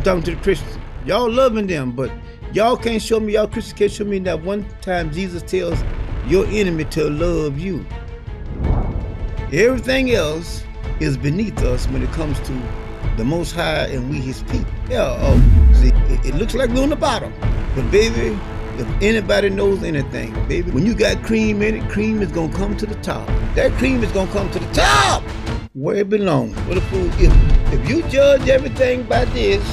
talking to the Christians. Y'all loving them, but y'all can't show me, y'all Christians can't show me that one time Jesus tells your enemy to love you. Everything else is beneath us when it comes to the Most High and we his people. Yeah, see, it looks like we're on the bottom, but baby, if anybody knows anything, baby, when you got cream in it, cream is gonna come to the top. That cream is gonna come to the top where it belongs. What a fool. If you judge everything by this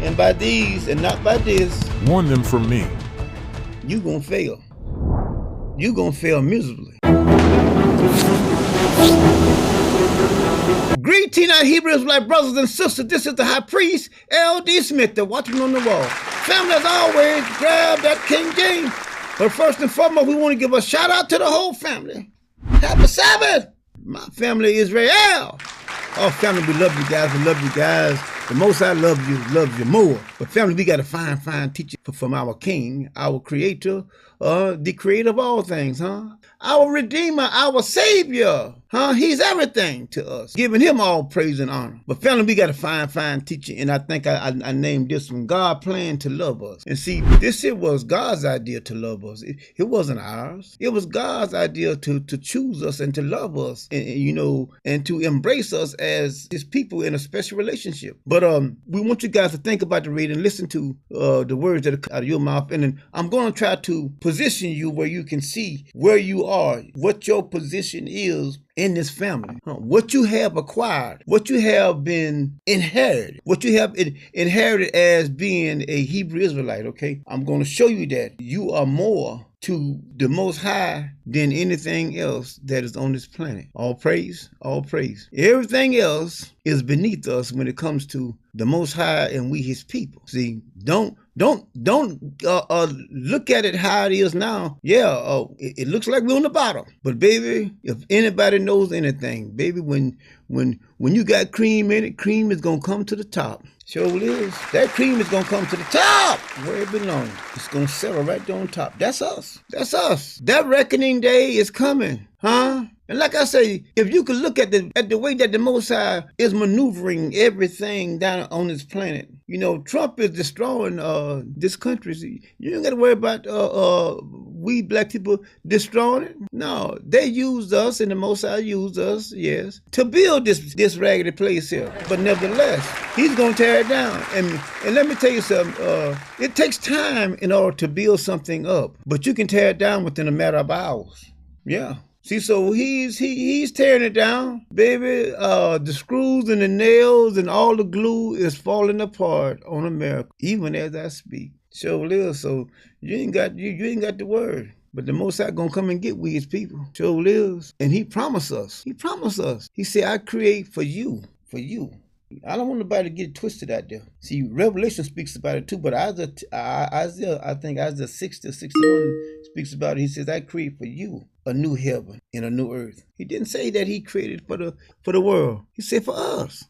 and by these and not by this, warn them from me. You gonna fail. You gonna fail miserably. Greeting our Hebrew Israelite brothers and sisters. This is the High Priest L.D. Smith, the Watchman on the wall. Family, as always, grab that King James. But first and foremost, we want to give a shout out to the whole family. Happy Sabbath, my family Israel. Oh, family, we love you guys. We love you guys. The Most High loves you more. But family, we got a fine teaching from our King, our Creator, the Creator of all things, Our Redeemer, our Savior, He's everything to us, giving him all praise and honor. But family, we got a fine teaching, and I think I named this one, God planned to love us. And see, this here was God's idea to love us. It wasn't ours. It was God's idea to choose us and to love us, and to embrace us as his people in a special relationship. But we want you guys to think about the reading, listen to the words that are out of your mouth, and then I'm going to try to position you where you can see where you are, what your position is in this family, what you have acquired, what you have been inherited, what you have inherited as being a Hebrew Israelite, okay? I'm going to show you that you are more to the Most High than anything else that is on this planet. All praise, all praise. Everything else is beneath us when it comes to the Most High and we his people. See, don't look at it how it is now. Yeah, it looks like we're on the bottom. But baby, if anybody knows anything, baby, when you got cream in it, cream is gonna come to the top. Sure is. That cream is gonna come to the top where it belongs. It's gonna settle right there on top. That's us. That's us. That reckoning day is coming, And like I say, if you could look at the way that the Most High is maneuvering everything down on this planet, Trump is destroying this country. You ain't got to worry about we black people destroying it. No, they used us, and the Most High used us, yes, to build this raggedy place here. But nevertheless, he's gonna tear it down. And let me tell you something. It takes time in order to build something up, but you can tear it down within a matter of hours. Yeah. See, so he's tearing it down, baby. The screws and the nails and all the glue is falling apart on America, even as I speak. Sure live. So you ain't got the word. But the Most High gonna come and get we his people. Sure lives. And he promised us. He promised us. He said, I create for you. I don't want nobody to get it twisted out there. See, Revelation speaks about it too, but Isaiah, I think Isaiah 60 or 61 speaks about it. He says, I create for you a new heaven and a new earth. He didn't say that he created for the world. He said for us.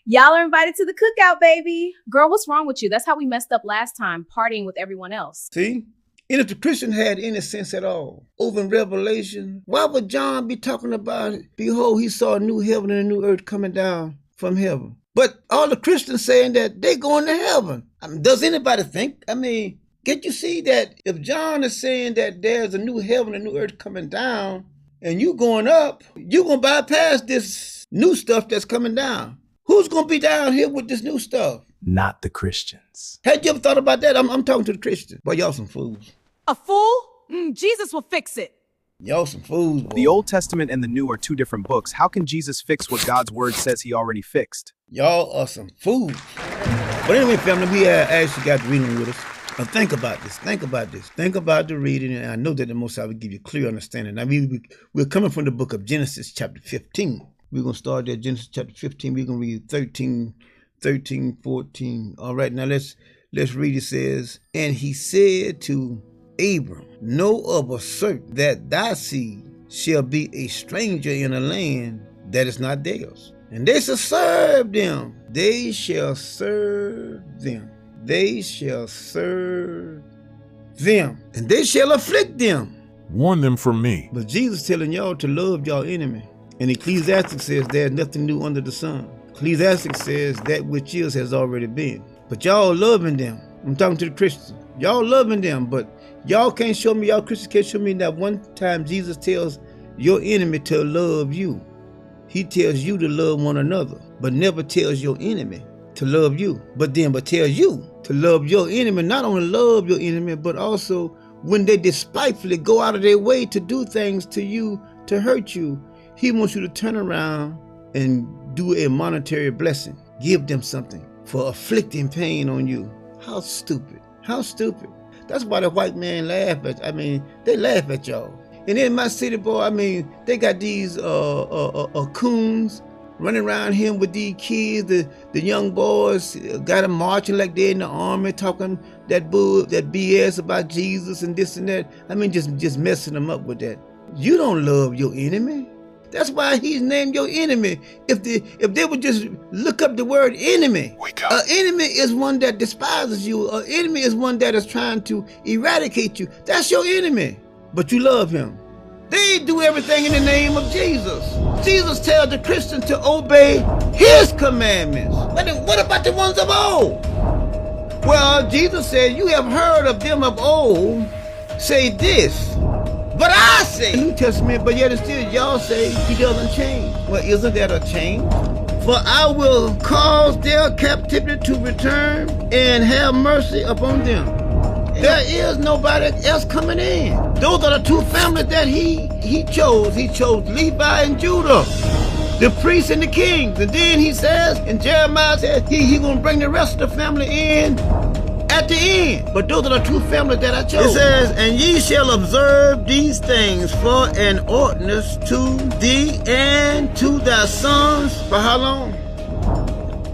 Y'all are invited to the cookout, baby. Girl, what's wrong with you? That's how we messed up last time, partying with everyone else. See? And if the Christian had any sense at all, over in Revelation, why would John be talking about it? Behold, he saw a new heaven and a new earth coming down from heaven. But all the Christians saying that they going to heaven. Does anybody think? Can't you see that if John is saying that there's a new heaven and a new earth coming down, and you going up, you're going to bypass this new stuff that's coming down. Who's going to be down here with this new stuff? Not the Christians. Had you ever thought about that? I'm talking to the Christians. Boy, y'all some fools. A fool? Jesus will fix it. Y'all some fools, boy. The Old Testament and the New are two different books. How can Jesus fix what God's word says he already fixed? Y'all are some fools. But anyway, family, we actually got the reading with us. Think about this. Think about the reading, and I know that the Most High will give you clear understanding. Now, we're coming from the book of Genesis, chapter 15. We're going to start there, Genesis chapter 15. We're going to read 13, 14. All right, now let's read. It says, and he said to Abram, know of a certain that thy seed shall be a stranger in a land that is not theirs. And they shall serve them. They shall serve them. They shall serve them. And they shall afflict them. Warn them from me. But Jesus telling y'all to love y'all enemy. And Ecclesiastes says there's nothing new under the sun. Ecclesiastes says that which is has already been. But y'all loving them. I'm talking to the Christians. Y'all loving them, but y'all can't show me, y'all Christians can't show me that one time Jesus tells your enemy to love you. He tells you to love one another, but never tells your enemy to love you. But tells you to love your enemy. Not only love your enemy, but also when they despitefully go out of their way to do things to you, to hurt you, he wants you to turn around and do a monetary blessing. Give them something for afflicting pain on you. How stupid. How stupid. That's why the white man laugh at, they laugh at y'all. And in my city, boy, they got these coons running around here with these kids, the young boys got them marching like they're in the army, talking that BS about Jesus and this and that. Just messing them up with that. You don't love your enemy. That's why he's named your enemy. If they would just look up the word enemy, an enemy is one that despises you. An enemy is one that is trying to eradicate you. That's your enemy. But you love him. They do everything in the name of Jesus. Jesus tells the Christian to obey his commandments. But what about the ones of old? Well, Jesus said, you have heard of them of old say this, but I say, New Testament, but yet still y'all say he doesn't change. Well, isn't that a change? For I will cause their captivity to return and have mercy upon them. There is nobody else coming in. Those are the two families that he chose. He chose Levi and Judah, the priests and the kings. And then he says, and Jeremiah says, he gonna bring the rest of the family in at the end. But those are the two families that I chose. It says, and ye shall observe these things for an ordinance to thee and to thy sons. For how long?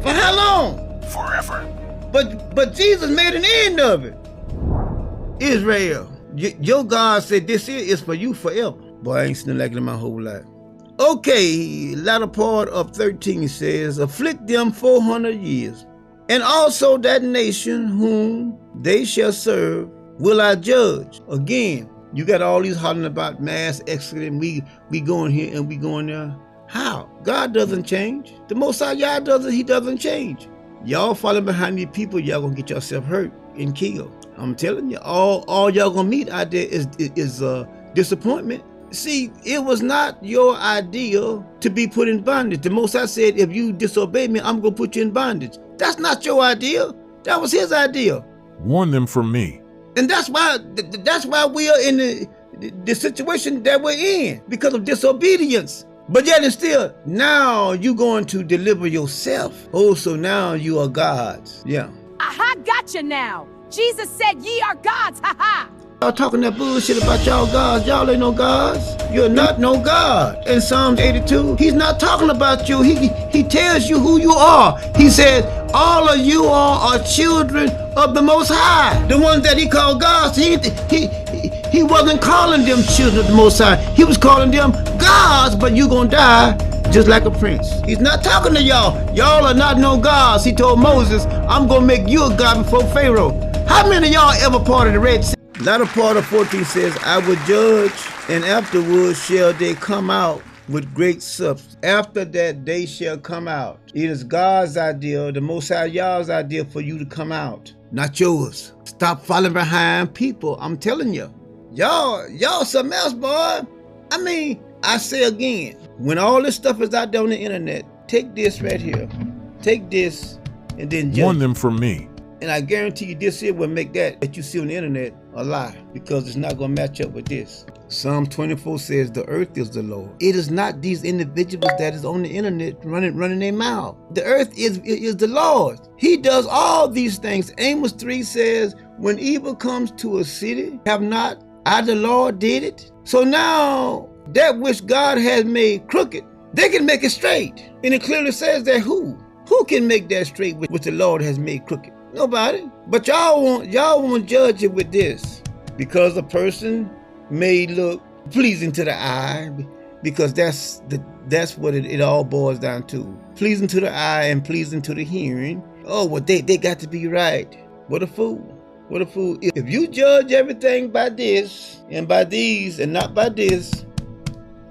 For how long? Forever. But Jesus made an end of it. Israel, your God said this is for you forever. Boy, I ain't seen like it in my whole life. Okay, latter part of 13 says, afflict them 400 years. And also that nation whom they shall serve will I judge. Again, you got all these hollering about mass exodus. We going here and we going there. How? God doesn't change. The Most High Yah he doesn't change. Y'all falling behind these people, y'all gonna get yourself hurt and killed. I'm telling you, all y'all gonna meet out there is disappointment. See, it was not your idea to be put in bondage. The Most High said, if you disobey me, I'm gonna put you in bondage. That's not your idea. That was his idea. Warn them from me. And that's why we are in the situation that we're in, because of disobedience. But yet and still, now you're going to deliver yourself. Oh, so now you are gods. Yeah. Aha, gotcha now. Jesus said ye are gods, ha. Y'all talking that bullshit about y'all gods. Y'all ain't no gods. You're not no God. In Psalms 82, he's not talking about you. He tells you who you are. He said, all of you are children of the Most High. The ones that he called gods. He wasn't calling them children of the Most High. He was calling them gods, but you gonna die just like a prince. He's not talking to y'all. Y'all are not no gods. He told Moses, I'm gonna make you a god before Pharaoh. How many of y'all ever parted the Red Sea? Latter part of 14 says, I will judge, and afterward shall they come out with great substance. After that, they shall come out. It is God's idea, the Most High Yah's idea for you to come out, not yours. Stop falling behind people. I'm telling you. Y'all something else, boy. I say again, when all this stuff is out there on the internet, take this right here. Take this and then judge. Warn them from me. And I guarantee you this here will make that you see on the internet a lie, because it's not going to match up with this. Psalm 24 says the earth is the Lord. It is not these individuals that is on the internet running their mouth. The earth is the Lord. He does all these things. Amos 3 says, when evil comes to a city, have not I the Lord did it? So now that which God has made crooked, they can make it straight. And it clearly says that who can make that straight which the Lord has made crooked? Nobody. But y'all won't judge it with this, because a person may look pleasing to the eye, because that's what it all boils down to. Pleasing to the eye and pleasing to the hearing. Oh, well, they got to be right. What a fool. What a fool. If you judge everything by this and by these and not by this,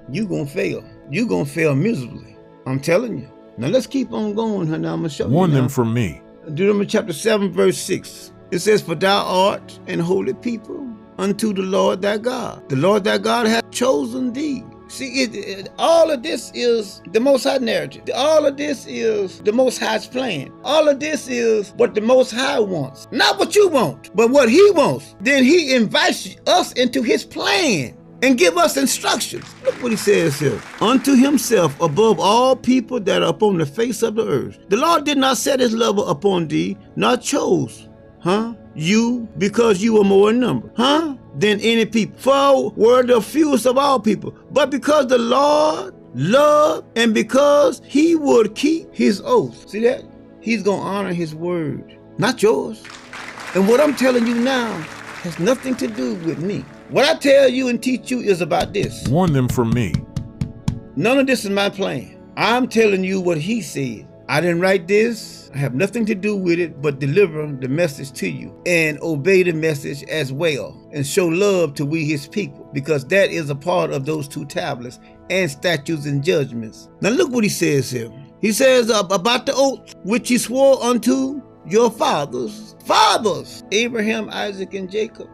you gonna fail. You gonna fail miserably. I'm telling you. Now let's keep on going, honey. I'm going to show Warn you now. them from me. Deuteronomy chapter 7, verse 6. It says, for thou art an holy people unto the Lord thy God. The Lord thy God hath chosen thee. See, all of this is the Most High narrative. All of this is the Most High's plan. All of this is what the Most High wants. Not what you want, but what he wants. Then he invites us into his plan and give us instructions. Look what he says here. Unto himself above all people that are upon the face of the earth. The Lord did not set his love upon thee, nor chose, you, because you were more in number, than any people. For were the fewest of all people. But because the Lord loved, and because he would keep his oath. See that? He's going to honor his word, not yours. And what I'm telling you now has nothing to do with me. What I tell you and teach you is about this. Warn them from me. None of this is my plan. I'm telling you what he said. I didn't write this. I have nothing to do with it but deliver the message to you and obey the message as well and show love to we his people, because that is a part of those 2 tablets and statutes and judgments. Now look what he says here. He says about the oath which he swore unto your fathers, Abraham, Isaac, and Jacob.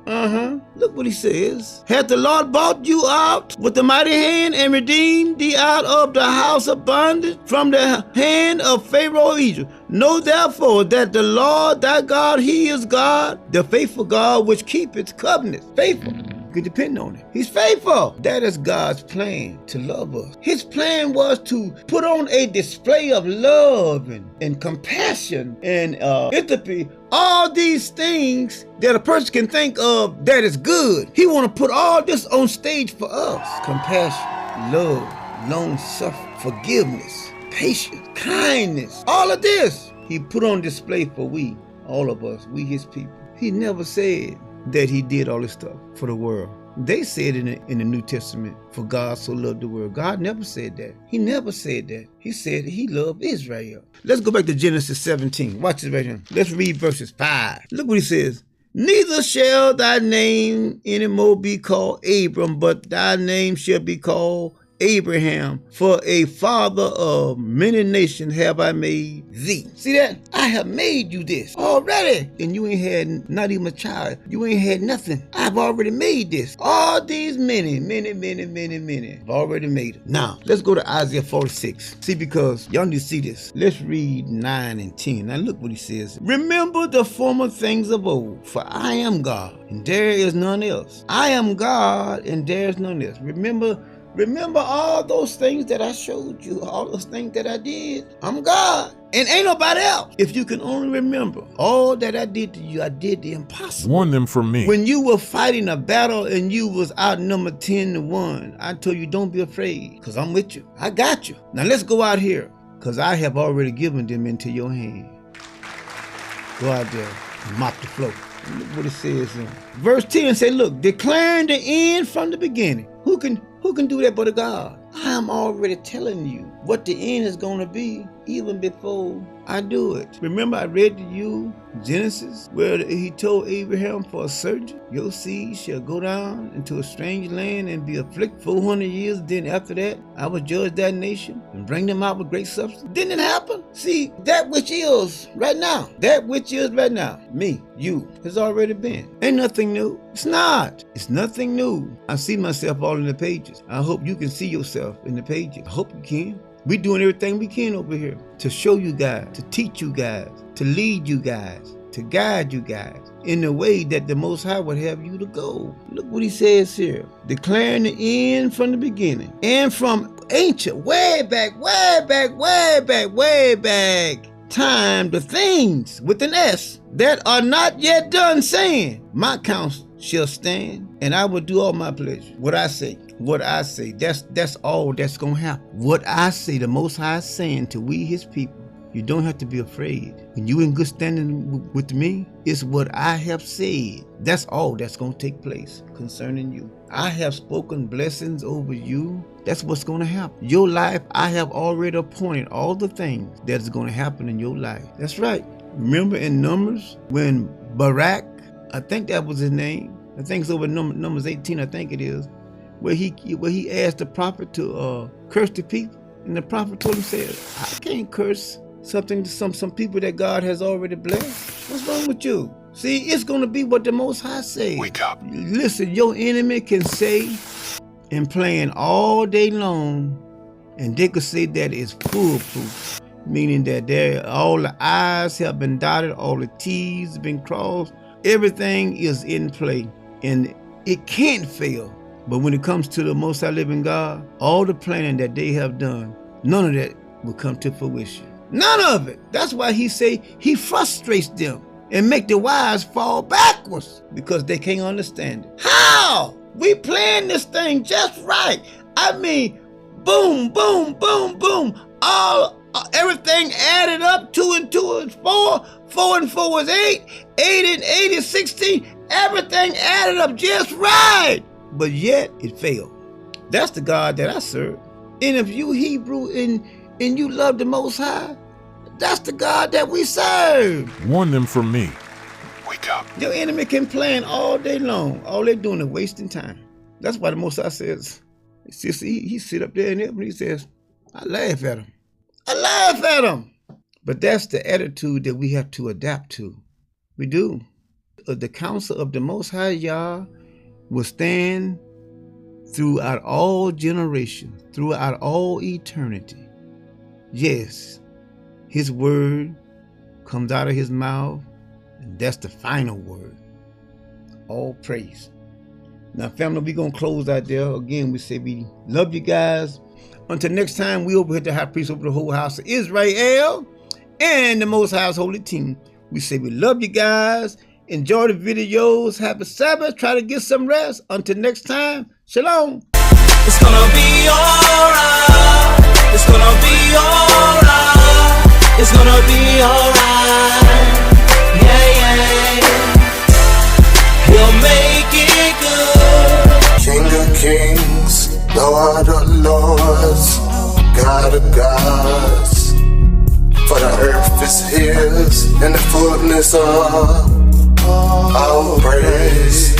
Look what he says. Hath the Lord bought you out with a mighty hand and redeemed thee out of the house of bondage from the hand of Pharaoh of Egypt. Know therefore that the Lord thy God, he is God, the faithful God which keepeth covenant. Faithful. You can depend on him. He's faithful. That is God's plan, to love us. His plan was to put on a display of love and compassion and empathy. All these things that a person can think of that is good. He want to put all this on stage for us. Compassion, love, long suffering, forgiveness, patience, kindness. All of this he put on display for we, all of us, we his people. He never said that he did all this stuff for the world. They said in the New Testament, for God so loved the world. God never said that. He never said that. He said he loved Israel. Let's go back to Genesis 17. Watch this right here. Let's read verses 5. Look what he says. Neither shall thy name anymore be called Abram, but thy name shall be called Abraham, for a father of many nations have I made thee. See that? I have made you this already. And you ain't had not even a child. You ain't had nothing. I've already made this. All these many. I've already made it. Now, let's go to Isaiah 46. See, because y'all need to see this. Let's read 9 and 10. Now look what he says. Remember the former things of old, for I am God, and there is none else. I am God, and there is none else. Remember all those things that I showed you, all those things that I did. I'm God, and ain't nobody else. If you can only remember all that I did to you, I did the impossible. Warn them from me. When you were fighting a battle and you was outnumbered 10-1, I told you don't be afraid, because I'm with you. I got you. Now let's go out here, because I have already given them into your hand. Go out there and mop the floor. Look what it says in verse 10. Say, look, declaring the end from the beginning. Who can do that but a God? I'm already telling you what the end is going to be even before I do it. Remember I read to you Genesis where he told Abraham for a certain, your seed shall go down into a strange land and be afflicted 400 years. Then after that, I will judge that nation and bring them out with great substance. Didn't it happen? See, that which is right now, me, you, has already been. Ain't nothing new. It's not. It's nothing new. I see myself all in the pages. I hope you can see yourself in the pages. I hope you can. We're doing everything we can over here to show you guys, to teach you guys, to lead you guys, to guide you guys in the way that the Most High would have you to go. Look what he says here. Declaring the end from the beginning and from ancient, way back time, the things with an S that are not yet done, saying, my counsel shall stand, and I will do all my pleasure. What I say, that's all that's gonna happen. What I say, the Most High is saying to we his people, you don't have to be afraid. When you in good standing with me, it's what I have said. That's all that's gonna take place concerning you. I have spoken blessings over you. That's what's gonna happen. Your life, I have already appointed all the things that is gonna happen in your life. That's right. Remember in Numbers when Barak, I think that was his name. I think it's over Numbers 18, I think it is, where he asked the prophet to curse the people. And the prophet told him, said, I can't curse something to some people that God has already blessed. What's wrong with you? See, it's going to be what the Most High says. Wake up. Listen, your enemy can say and plan all day long, and they could say that it's foolproof, meaning that all the I's have been dotted, all the T's have been crossed, everything is in play, and it can't fail. But when it comes to the Most High living God, all the planning that they have done, none of that will come to fruition. None of it. That's why he say he frustrates them and make the wise fall backwards because they can't understand it. How? We playing this thing just right. I mean, boom, boom, boom, boom. Everything added up. 2 and 2 is 4. 4 and 4 is 8. 8 and 8 is 16. Everything added up just right. But yet it failed. That's the God that I serve. And if you Hebrew and you love the Most High, that's the God that we serve. Warn them from me. Wake up. Your enemy can plan all day long. All they're doing is wasting time. That's why the Most High says, he sit up there and he says, I laugh at him. I laugh at him. But that's the attitude that we have to adapt to. We do. The counsel of the Most High Yah will stand throughout all generations, throughout all eternity. Yes, his word comes out of his mouth, and that's the final word. All praise. Now, family, we're going to close out there. Again, we say we love you guys. Until next time, we over here the high priest over the whole house of Israel and the Most High's holy team. We say we love you guys. Enjoy the videos. Happy Sabbath. Try to get some rest. Until next time, shalom. It's gonna be alright. It's gonna be alright. It's gonna be alright. Yeah, yeah. He'll make it good. King of kings, Lord of lords, God of gods. For the earth is his and the fullness of our praise.